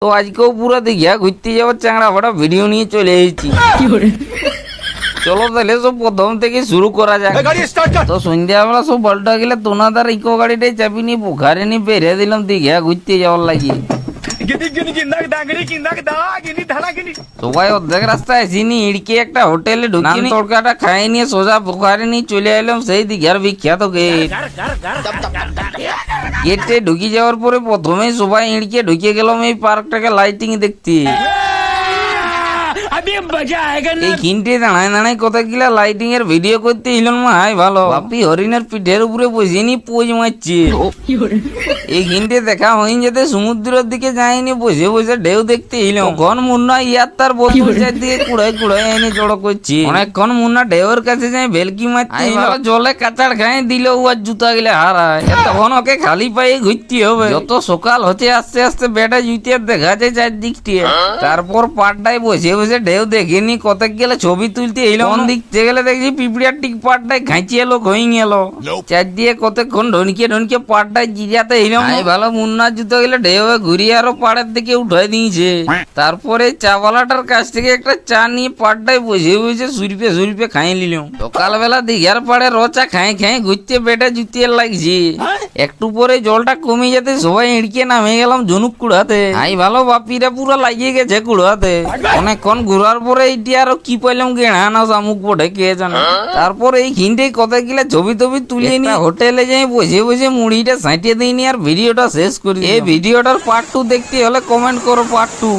তো আজকেও পুরো দীঘা ঘুরতে যাওয়ার চাংড়া ফাটা ভিডিও নিয়ে চলে এসেছি। চলো তাহলে সব প্রথম থেকে শুরু করা যাক। তো সন্ধ্যাবেলা সব বলটা গেলে তোনাদার ইকো গাড়িটাই চাপি নিয়ে পোখারে নিয়ে বেরিয়ে দিলাম দীঘা ঘুরতে যাওয়ার লাগে। সবাই অর্ধেক রাস্তায় আসিনি ইড়কে একটা হোটেলে ঢুকি তড়কাটা খাই নিয়ে সোজা পোখারে নিয়ে চলে এলাম সেই দীঘার বিখ্যাত গেট। গেটে ঢুকে যাওয়ার পরে প্রথমেই সবাই ইড়কে ঢুকে গেলাম এই পার্কটাকে লাইটিং দেখতে। এই কিনতে দাঁড়ায় দাঁড়ায় কত গিলা লাইটিং এর ভিডিও করতে এলাম হাই ভালো বাপি হরিণের পিঠের উপরে বসে নি পোজ মারছে। এই কিনতে দেখা হইন যেতে সমুদ্রের দিকে যায়নি বসে বসে ঢেউ দেখতে এলাম। তখন মুন্না ইয়ার তার বোতল দিয়ে কুড়াই কুড়াই এনে জড়ো করছে। অনেকক্ষণ মুন্না ঢেউর কাছে যাই ভেলকি মারছে জলে কাঁচাড় খাই দিল ও আর জুতা গিলা হারায়। তখন ওকে খালি পায়ে ঘুরতে হবে। যত সকাল হচ্ছে আস্তে আস্তে বেটা জুতে দেখা যায় চারদিকটি। তারপর পাড়টায় বসে বসে ঢেউ দেখিনি কত গেলে ছবি তুলতে এলাম। দেখতে গেলে দেখছি পিঁপড়িয়ার টিক পাড়টায় খাঁচিয়ে এলো হয়ে গেল। চার দিয়ে কতক্ষণ ঢনকে ঢনকে পাড়টায় জিরাতে এলাম। ভালো মুন্নার জুতো গেলে ঢেউ ঘুরিয়ে আরো পাড়ের দিকে উঠাই দিয়েছে। তারপরে চাওয়ালাটার কাছ থেকে একটা চা নিয়ে পাড়টায় বসে বসে সুরিপে সুরিপে খাই নিলাম। সকালবেলা দীঘার পাড়ে রচা খাই খাই ঘুরতে বেটে জুতিয়ে লাগছে। একটু পরে জলটা কমে যেতে সবাই ইড়কে নামে গেলাম ঝুনুক কুড়াতে। আই ভালো বাপিরা পুরো লাগিয়ে গেছে কুড়াতে। অনেকক্ষণ ঘুরার পরে এইটি আরো কি পাইলাম গেড়া না শামুক বটে কে জানে। তারপর এই ঘিনটে কত গিলা ছবি টবি তুলে নিয়ে হোটেলে যাই বসে বসে মুড়িটা সাঁটিয়ে দিইনি আর ভিডিওটা শেষ করি। এই ভিডিওটার পার্ট 2 দেখতে হলে কমেন্ট করো পার্ট 2।